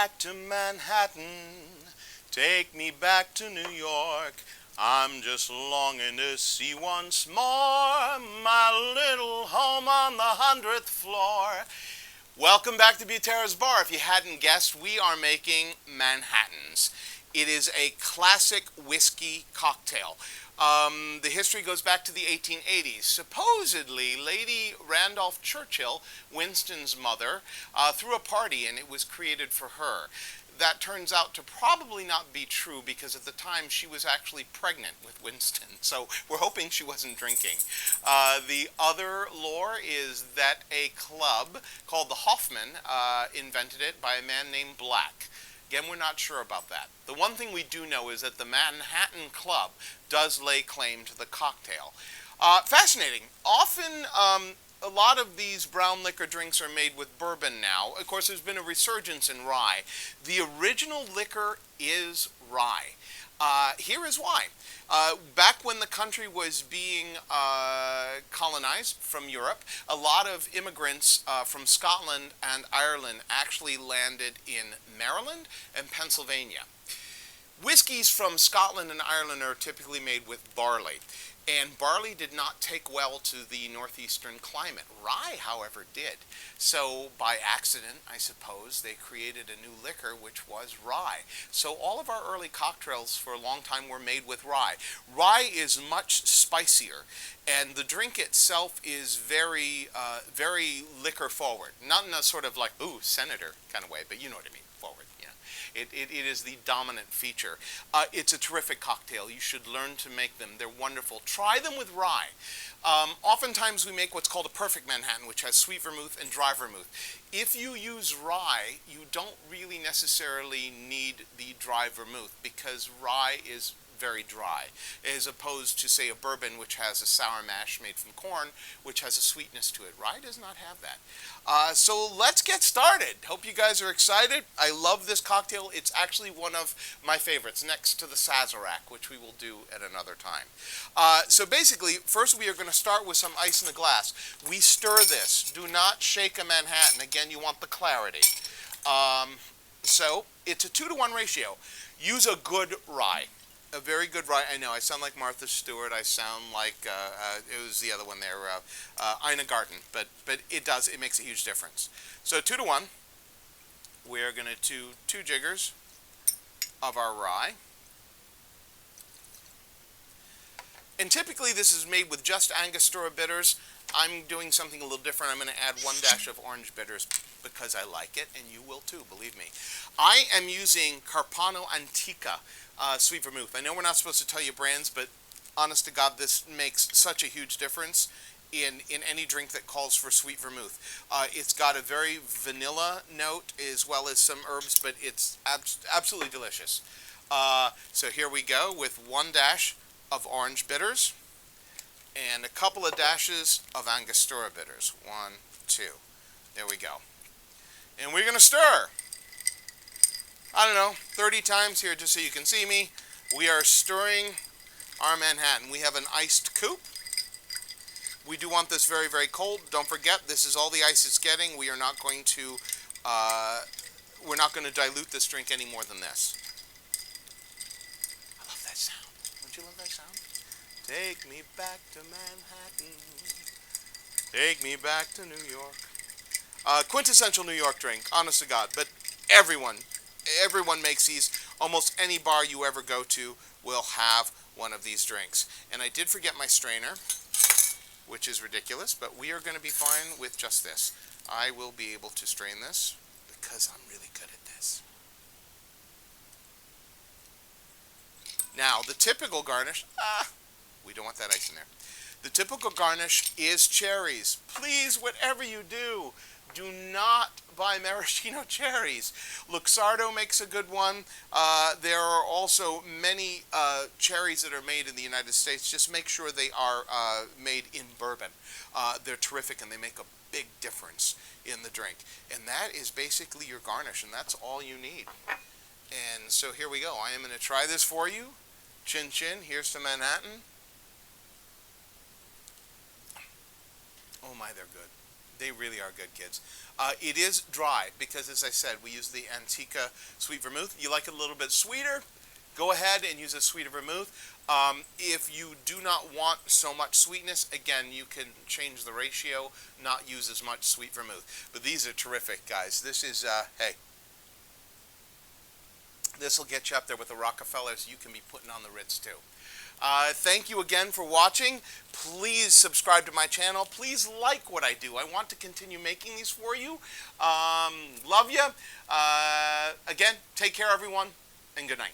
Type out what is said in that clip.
back to Manhattan. Take me back to New York. I'm just longing to see once more my little home on the 100th floor. Welcome back to Butera's Bar. If you hadn't guessed, we are making Manhattans. It is a classic whiskey cocktail. The history goes back to the 1880s. Supposedly, Lady Randolph Churchill, Winston's mother, threw a party and it was created for her. That turns out to probably not be true because at the time she was actually pregnant with Winston. So we're hoping she wasn't drinking. The other lore is that a club called the Hoffman invented it by a man named Black. Again, we're not sure about that. The one thing we do know is that the Manhattan Club does lay claim to the cocktail. Fascinating. Often, a lot of these brown liquor drinks are made with bourbon now. Of course, there's been a resurgence in rye. The original liquor is rye. Here is why. Back when the country was being colonized from Europe, a lot of immigrants from Scotland and Ireland actually landed in Maryland and Pennsylvania. Whiskeys from Scotland and Ireland are typically made with barley. And barley did not take well to the northeastern climate. Rye, however, did. So by accident, I suppose, they created a new liquor which was rye. So all of our early cocktails for a long time were made with rye. Rye is much spicier, and the drink itself is very, very liquor forward. Not in a sort of like, ooh, senator kind of way, but you know what I mean, forward. It is the dominant feature. It's a terrific cocktail. You should learn to make them. They're wonderful. Try them with rye. Oftentimes we make what's called a perfect Manhattan, which has sweet vermouth and dry vermouth. If you use rye, you don't really necessarily need the dry vermouth because rye is very dry, as opposed to, say, a bourbon which has a sour mash made from corn, which has a sweetness to it. Rye does not have that. So let's get started. Hope you guys are excited. I love this cocktail. It's actually one of my favorites, next to the Sazerac, which we will do at another time. So basically, first we are going to start with some ice in the glass. We stir this. Do not shake a Manhattan. Again, you want the clarity. So it's a 2-to-1 ratio. Use a good rye. A very good rye. I know, I sound like Martha Stewart. I sound like, it was the other one there, Ina Garten. But it makes a huge difference. So 2-to-1, we're going to do 2 jiggers of our rye. And typically this is made with just Angostura bitters. I'm doing something a little different. I'm going to add 1 dash of orange bitters because I like it, and you will too, believe me. I am using Carpano Antica sweet vermouth. I know we're not supposed to tell you brands, but honest to God, this makes such a huge difference in any drink that calls for sweet vermouth. It's got a very vanilla note as well as some herbs, but it's absolutely delicious. So here we go with 1 dash of orange bitters and a couple of dashes of Angostura bitters. 1, 2. There we go. And we're going to stir. I don't know, 30 times here just so you can see me. We are stirring our Manhattan. We have an iced coupe. We do want this very, very cold. Don't forget, this is all the ice it's getting. We are not going to, we're not going to dilute this drink any more than this. I love that sound. Don't you love that sound? Take me back to Manhattan. Take me back to New York. Quintessential New York drink, honest to God. But everyone makes these. Almost any bar you ever go to will have one of these drinks. And I did forget my strainer, which is ridiculous, but we are going to be fine with just this. I will be able to strain this because I'm really good at this. Now, the typical garnish, we don't want that ice in there. The typical garnish is cherries. Please, whatever you do not buy maraschino cherries. Luxardo makes a good one. There are also many cherries that are made in the United States. Just make sure they are made in bourbon. They're terrific and they make a big difference in the drink. And that is basically your garnish, and that's all you need. And so here we go. I am going to try this for you. Chin chin. Here's to Manhattan. Oh my, they're good. They really are good, kids. It is dry because, as I said, we use the Antica sweet vermouth. You like it a little bit sweeter? Go ahead and use a sweeter vermouth. If you do not want so much sweetness, again, you can change the ratio, not use as much sweet vermouth. But these are terrific, guys. This is, hey, this will get you up there with the Rockefellers. You can be putting on the Ritz, too. Thank you again for watching. Please subscribe to my channel. Please like what I do. I want to continue making these for you. Love you. Again, take care, everyone, and good night.